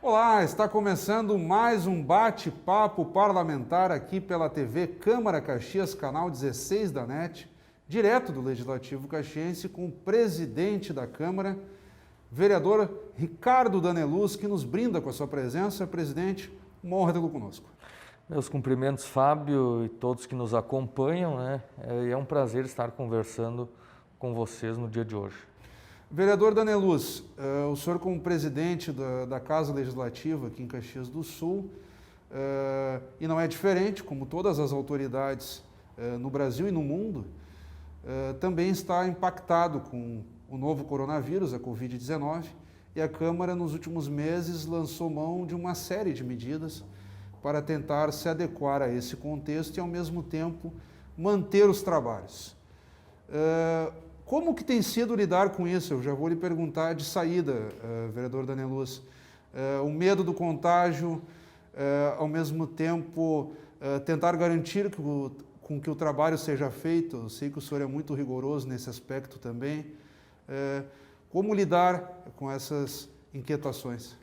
Olá, está começando mais um bate-papo parlamentar aqui pela TV Câmara Caxias, canal 16 da NET, direto do Legislativo Caxiense, com o presidente da Câmara, vereador Ricardo Daneluz, que nos brinda com a sua presença. Presidente, uma honra tê-lo conosco. Meus cumprimentos, Fábio, e todos que nos acompanham, É um prazer estar conversando com vocês no dia de hoje. Vereador Daneluz, o senhor como presidente da Casa Legislativa aqui em Caxias do Sul, e não é diferente, como todas as autoridades no Brasil e no mundo, também está impactado com o novo coronavírus, a Covid-19, e a Câmara nos últimos meses lançou mão de uma série de medidas para tentar se adequar a esse contexto e, ao mesmo tempo, manter os trabalhos. Como que tem sido lidar com isso? Eu já vou lhe perguntar de saída, vereador Daneluz. O medo do contágio, ao mesmo tempo, tentar garantir com que o trabalho seja feito. Eu sei que o senhor é muito rigoroso nesse aspecto também. Como lidar com essas inquietações?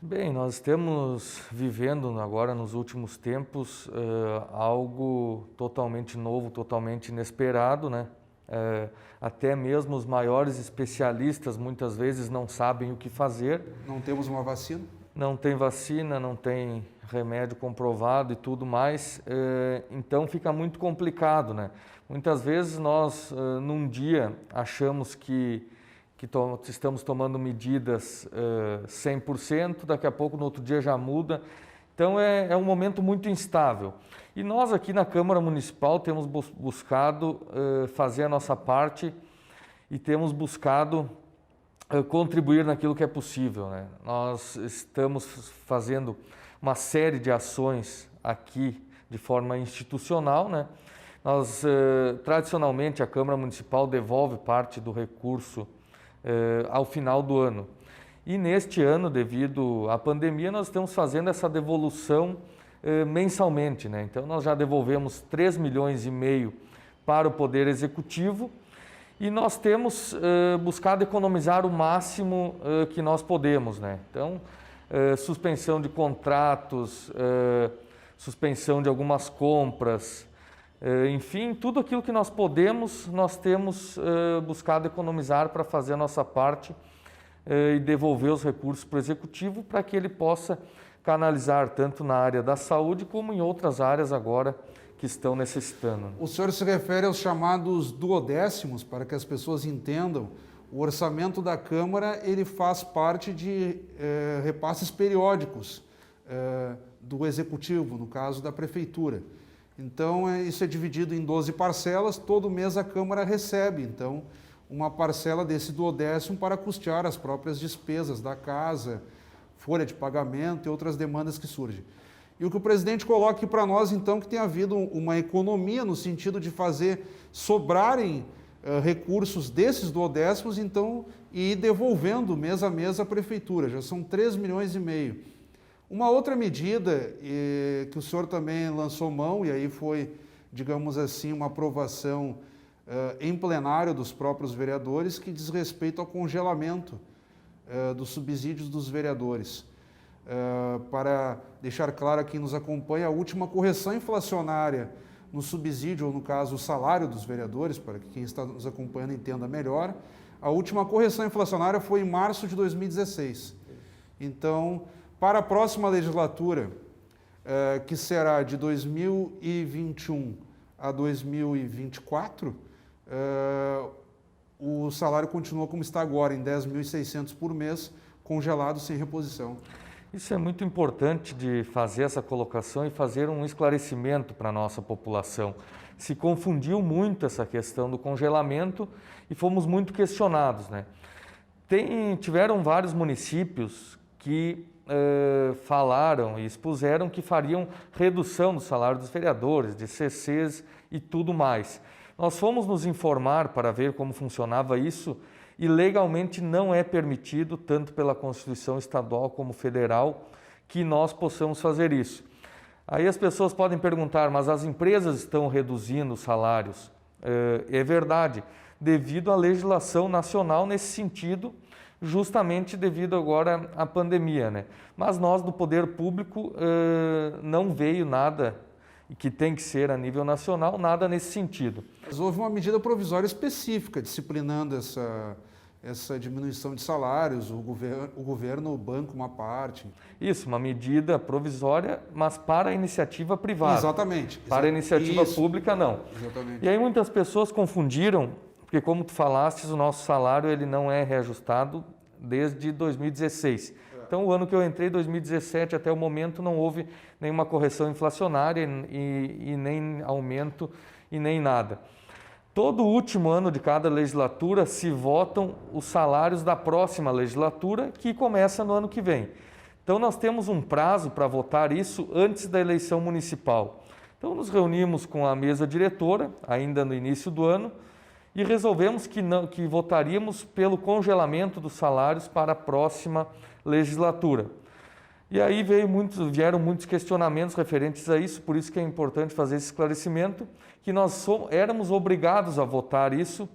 Bem, nós estamos vivendo agora, nos últimos tempos, algo totalmente novo, totalmente inesperado, né? Até mesmo os maiores especialistas muitas vezes não sabem o que fazer. Não temos uma vacina? Não tem vacina, não tem remédio comprovado e tudo mais, então fica muito complicado, né? Muitas vezes nós, num dia, achamos que estamos tomando medidas 100%, daqui a pouco no outro dia já muda. Então é um momento muito instável. E nós aqui na Câmara Municipal temos buscado fazer a nossa parte e temos buscado contribuir naquilo que é possível, né? Nós estamos fazendo uma série de ações aqui de forma institucional, né? Nós, tradicionalmente, a Câmara Municipal devolve parte do recurso ao final do ano. E neste ano, devido à pandemia, nós estamos fazendo essa devolução mensalmente, né? Então, nós já devolvemos 3,5 milhões para o Poder Executivo e nós temos buscado economizar o máximo que nós podemos, né? Então, suspensão de contratos, suspensão de algumas compras, enfim, tudo aquilo que nós podemos, nós temos buscado economizar para fazer a nossa parte e devolver os recursos para o Executivo para que ele possa canalizar tanto na área da saúde como em outras áreas agora que estão necessitando. O senhor se refere aos chamados duodécimos, para que as pessoas entendam. O orçamento da Câmara ele faz parte de repasses periódicos do Executivo, no caso da Prefeitura. Então, isso é dividido em 12 parcelas, todo mês a Câmara recebe, então, uma parcela desse duodécimo para custear as próprias despesas da casa, folha de pagamento e outras demandas que surgem. E o que o presidente coloca aqui para nós, então, que tem havido uma economia no sentido de fazer sobrarem recursos desses duodécimos, então, e ir devolvendo mês a mês à Prefeitura. Já são 3,5 milhões. Uma outra medida que o senhor também lançou mão, e aí foi, digamos assim, uma aprovação em plenário dos próprios vereadores, que diz respeito ao congelamento dos subsídios dos vereadores. Para deixar claro a quem nos acompanha, a última correção inflacionária no subsídio, ou no caso o salário dos vereadores, para que quem está nos acompanhando entenda melhor, a última correção inflacionária foi em março de 2016. Então, para a próxima legislatura, que será de 2021 a 2024, o salário continua como está agora, em 10.600 por mês, congelado sem reposição. Isso é muito importante de fazer essa colocação e fazer um esclarecimento para a nossa população. Se confundiu muito essa questão do congelamento e fomos muito questionados, né? Tiveram vários municípios que falaram e expuseram que fariam redução do salário dos vereadores, de CCs e tudo mais. Nós fomos nos informar para ver como funcionava isso e legalmente não é permitido, tanto pela Constituição Estadual como Federal, que nós possamos fazer isso. Aí as pessoas podem perguntar, mas as empresas estão reduzindo os salários? É verdade, devido à legislação nacional nesse sentido, justamente devido agora à pandemia, né? Mas nós do poder público não veio nada que tem que ser a nível nacional, nada nesse sentido. Mas houve uma medida provisória específica disciplinando essa diminuição de salários, o governo banca uma parte. Isso, uma medida provisória, mas para a iniciativa privada. Exatamente. Para a iniciativa pública, não. Exatamente. E aí muitas pessoas confundiram, porque como tu falastes, o nosso salário ele não é reajustado desde 2016. Então, o ano que eu entrei, 2017, até o momento, não houve nenhuma correção inflacionária e nem aumento e nem nada. Todo último ano de cada legislatura se votam os salários da próxima legislatura, que começa no ano que vem. Então, nós temos um prazo para votar isso antes da eleição municipal. Então, nos reunimos com a mesa diretora, ainda no início do ano, e resolvemos que votaríamos pelo congelamento dos salários para a próxima legislatura. E aí vieram muitos questionamentos referentes a isso, por isso que é importante fazer esse esclarecimento, que nós éramos obrigados a votar isso,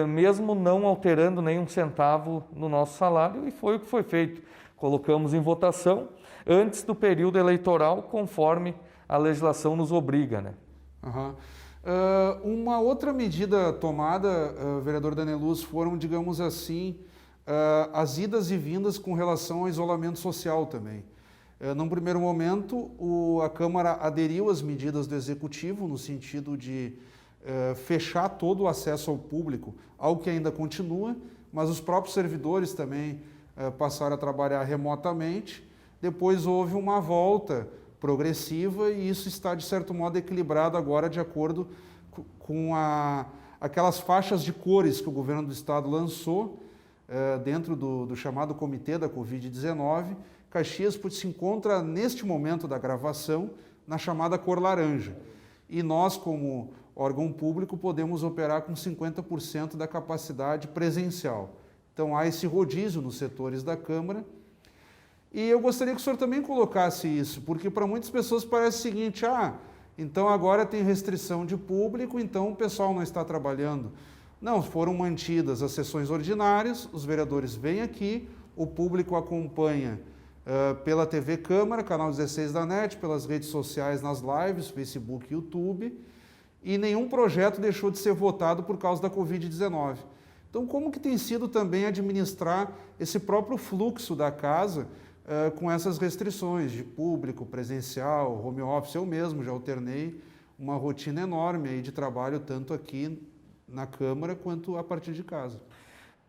mesmo não alterando nenhum centavo no nosso salário, e foi o que foi feito. Colocamos em votação antes do período eleitoral, conforme a legislação nos obriga, né? Uhum. Uma outra medida tomada, vereador Daneluz, foram, digamos assim, as idas e vindas com relação ao isolamento social também. Num primeiro momento, a Câmara aderiu às medidas do Executivo, no sentido de fechar todo o acesso ao público, algo que ainda continua, mas os próprios servidores também passaram a trabalhar remotamente. Depois houve uma volta progressiva e isso está, de certo modo, equilibrado agora de acordo com aquelas faixas de cores que o governo do estado lançou dentro do chamado Comitê da Covid-19. Caxias se encontra, neste momento da gravação, na chamada cor laranja. E nós, como órgão público, podemos operar com 50% da capacidade presencial. Então, há esse rodízio nos setores da Câmara. E eu gostaria que o senhor também colocasse isso, porque para muitas pessoas parece o seguinte, então agora tem restrição de público, então o pessoal não está trabalhando. Não, foram mantidas as sessões ordinárias, os vereadores vêm aqui, o público acompanha pela TV Câmara, canal 16 da NET, pelas redes sociais, nas lives, Facebook e YouTube, e nenhum projeto deixou de ser votado por causa da Covid-19. Então, como que tem sido também administrar esse próprio fluxo da casa com essas restrições de público, presencial, home office? Eu mesmo já alternei uma rotina enorme aí de trabalho, tanto aqui na Câmara quanto a partir de casa.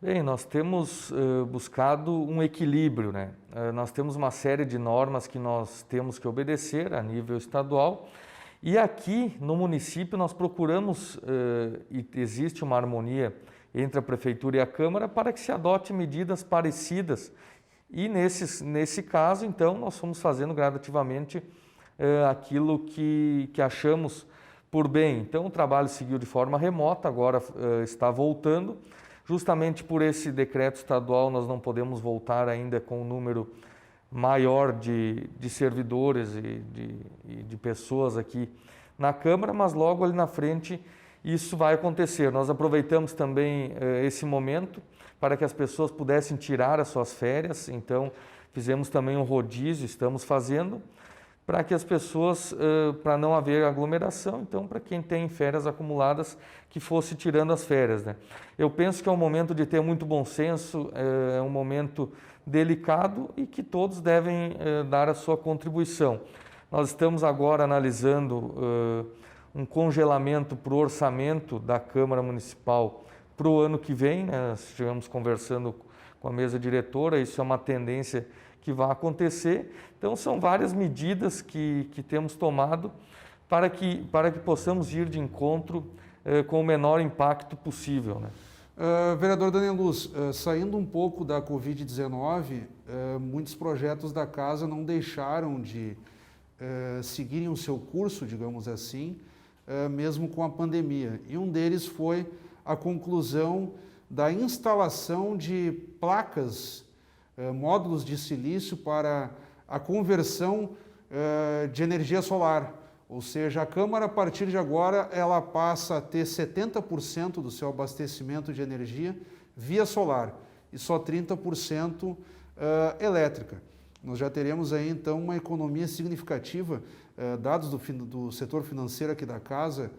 Bem, nós temos buscado um equilíbrio, né? Nós temos uma série de normas que nós temos que obedecer a nível estadual e aqui no município nós procuramos, e existe uma harmonia entre a Prefeitura e a Câmara para que se adote medidas parecidas e nesse caso, então, nós fomos fazendo gradativamente aquilo que achamos por bem. Então, o trabalho seguiu de forma remota, agora está voltando. Justamente por esse decreto estadual, nós não podemos voltar ainda com um número maior de servidores e de pessoas aqui na Câmara, mas logo ali na frente isso vai acontecer. Nós aproveitamos também esse momento para que as pessoas pudessem tirar as suas férias, então fizemos também um rodízio, estamos fazendo, para que as pessoas, para não haver aglomeração, então para quem tem férias acumuladas, que fosse tirando as férias, né? Eu penso que é um momento de ter muito bom senso, é um momento delicado e que todos devem dar a sua contribuição. Nós estamos agora analisando um congelamento para o orçamento da Câmara Municipal para o ano que vem, né? Nós estivemos conversando com a mesa diretora, isso é uma tendência que vai acontecer. Então, são várias medidas que temos tomado para que possamos ir de encontro com o menor impacto possível, né? Vereador Daneluz, saindo um pouco da Covid-19, muitos projetos da casa não deixaram de seguirem o seu curso, digamos assim, mesmo com a pandemia. E um deles foi a conclusão da instalação de placas, módulos de silício para a conversão de energia solar. Ou seja, a Câmara, a partir de agora, ela passa a ter 70% do seu abastecimento de energia via solar. e só 30% elétrica. Nós já teremos aí então uma economia significativa. Dados do setor financeiro aqui da casa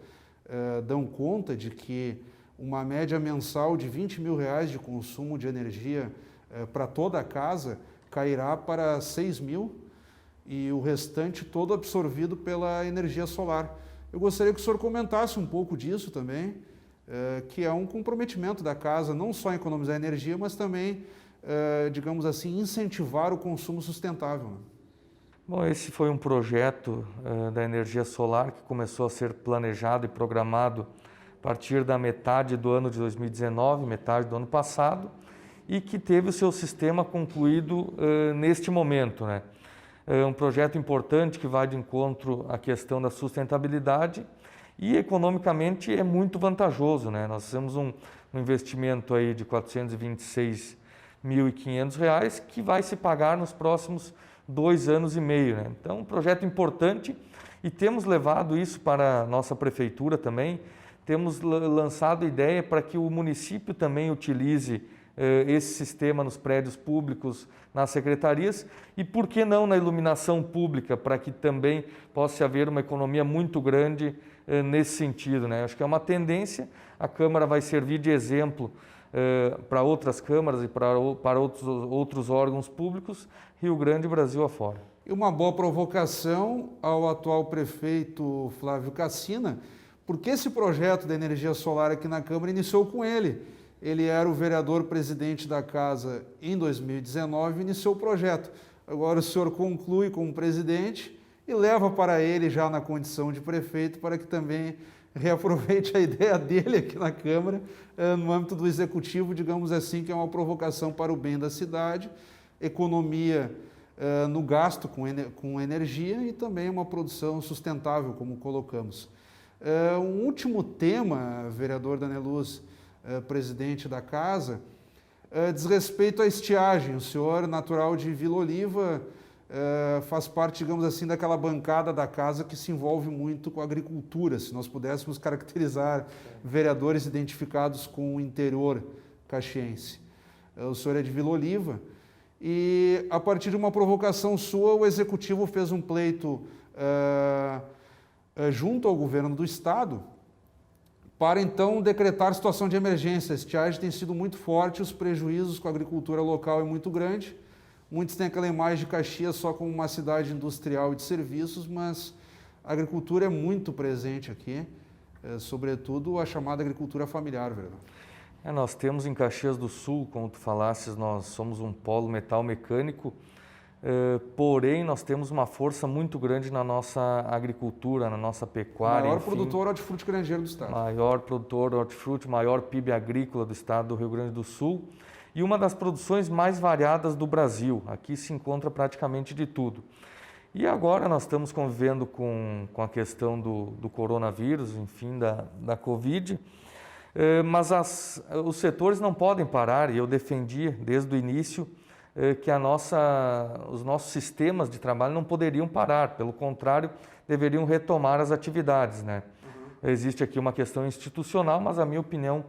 dão conta de que uma média mensal de R$20 mil de consumo de energia para toda a casa cairá para 6 mil e o restante todo absorvido pela energia solar. Eu gostaria que o senhor comentasse um pouco disso também, que é um comprometimento da casa, não só em economizar energia, mas também, digamos assim, incentivar o consumo sustentável. Né? Bom, esse foi um projeto da energia solar que começou a ser planejado e programado a partir da metade do ano de 2019, metade do ano passado, e que teve o seu sistema concluído neste momento, né? É um projeto importante que vai de encontro à questão da sustentabilidade e economicamente é muito vantajoso, né? Nós temos um investimento aí de R$ 426.500 que vai se pagar nos próximos 2 anos e meio, né? Então, um projeto importante e temos levado isso para a nossa prefeitura também, temos lançado ideia para que o município também utilize esse sistema nos prédios públicos, nas secretarias e por que não na iluminação pública, para que também possa haver uma economia muito grande nesse sentido, né? Acho que é uma tendência, a Câmara vai servir de exemplo para outras câmaras e para outros órgãos públicos, Rio Grande e Brasil afora. E uma boa provocação ao atual prefeito Flávio Cassina, porque esse projeto da energia solar aqui na Câmara iniciou com ele. Ele era o vereador presidente da casa em 2019 e iniciou o projeto. Agora o senhor conclui como presidente e leva para ele já na condição de prefeito para que também reaproveite a ideia dele aqui na Câmara, no âmbito do Executivo, digamos assim, que é uma provocação para o bem da cidade, economia no gasto com energia e também uma produção sustentável, como colocamos. Um último tema, vereador Daneluz, presidente da casa, diz respeito à estiagem. O senhor, natural de Vila Oliva, faz parte, digamos assim, daquela bancada da casa que se envolve muito com a agricultura. Se nós pudéssemos caracterizar vereadores identificados com o interior caxiense. O senhor é de Vila Oliva e, a partir de uma provocação sua, o Executivo fez um pleito junto ao governo do Estado para, então, decretar situação de emergência. A estiagem tem sido muito forte, os prejuízos com a agricultura local é muito grande. Muitos têm aquela imagem de Caxias só como uma cidade industrial e de serviços, mas a agricultura é muito presente aqui, sobretudo a chamada agricultura familiar, vereador. Nós temos em Caxias do Sul, como tu falasses, nós somos um polo metal mecânico, porém nós temos uma força muito grande na nossa agricultura, na nossa pecuária. Maior produtor hortifruti granjeiro do estado. Maior produtor hortifruti, maior PIB agrícola do estado do Rio Grande do Sul e uma das produções mais variadas do Brasil. Aqui se encontra praticamente de tudo. E agora nós estamos convivendo com a questão do coronavírus, enfim, da Covid, mas os setores não podem parar e eu defendi desde o início que os nossos sistemas de trabalho não poderiam parar, pelo contrário, deveriam retomar as atividades, né? Existe aqui uma questão institucional, mas a minha opinião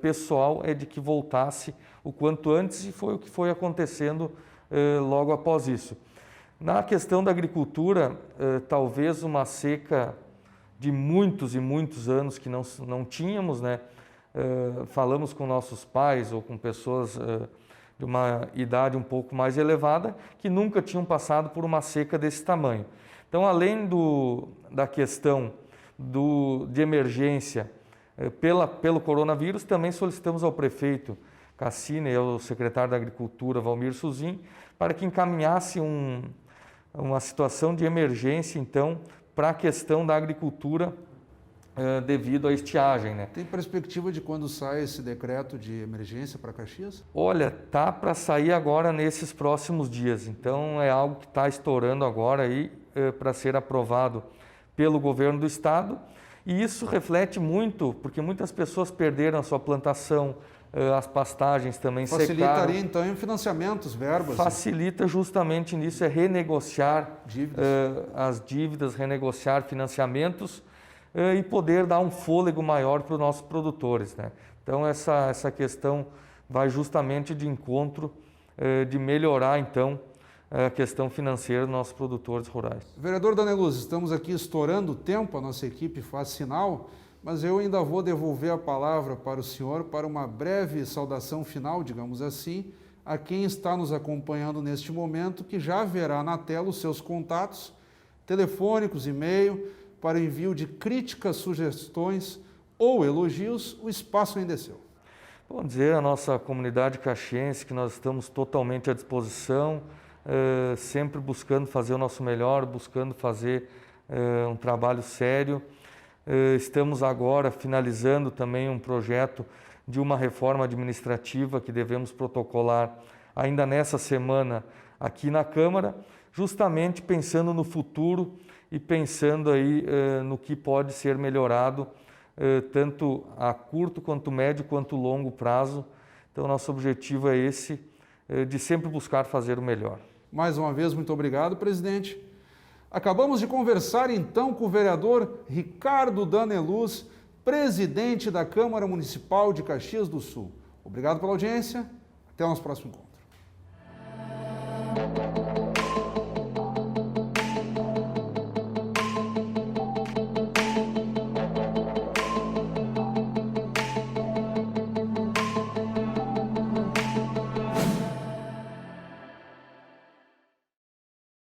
pessoal é de que voltasse o quanto antes e foi o que foi acontecendo logo após isso. Na questão da agricultura, talvez uma seca de muitos e muitos anos que não tínhamos, né? Falamos com nossos pais ou com pessoas de uma idade um pouco mais elevada, que nunca tinham passado por uma seca desse tamanho. Então, além da questão de emergência pelo coronavírus, também solicitamos ao prefeito Cassina e ao secretário da Agricultura, Valmir Suzin, para que encaminhasse uma situação de emergência, então, para a questão da agricultura devido à estiagem, né? Tem perspectiva de quando sai esse decreto de emergência para Caxias? Olha, tá para sair agora nesses próximos dias. Então é algo que está estourando agora aí para ser aprovado pelo governo do estado. E isso reflete muito, porque muitas pessoas perderam a sua plantação, as pastagens também secaram. Facilitaria então em financiamentos, verbas? Facilita justamente nisso, é renegociar as dívidas, renegociar financiamentos e poder dar um fôlego maior para os nossos produtores, né? Então essa questão vai justamente de encontro de melhorar, então, a questão financeira dos nossos produtores rurais. Vereador Daneluz, estamos aqui estourando o tempo, a nossa equipe faz sinal, mas eu ainda vou devolver a palavra para o senhor para uma breve saudação final, digamos assim, a quem está nos acompanhando neste momento, que já verá na tela os seus contatos telefônicos, e-mail, para envio de críticas, sugestões ou elogios. O espaço ainda é seu. Bom dizer à nossa comunidade caxiense que nós estamos totalmente à disposição, sempre buscando fazer o nosso melhor, buscando fazer um trabalho sério. Estamos agora finalizando também um projeto de uma reforma administrativa que devemos protocolar ainda nessa semana aqui na Câmara, justamente pensando no futuro e pensando aí no que pode ser melhorado, tanto a curto quanto médio quanto longo prazo. Então, nosso objetivo é esse, de sempre buscar fazer o melhor. Mais uma vez, muito obrigado, presidente. Acabamos de conversar então com o vereador Ricardo Daneluz, presidente da Câmara Municipal de Caxias do Sul. Obrigado pela audiência. Até o nosso próximo encontro.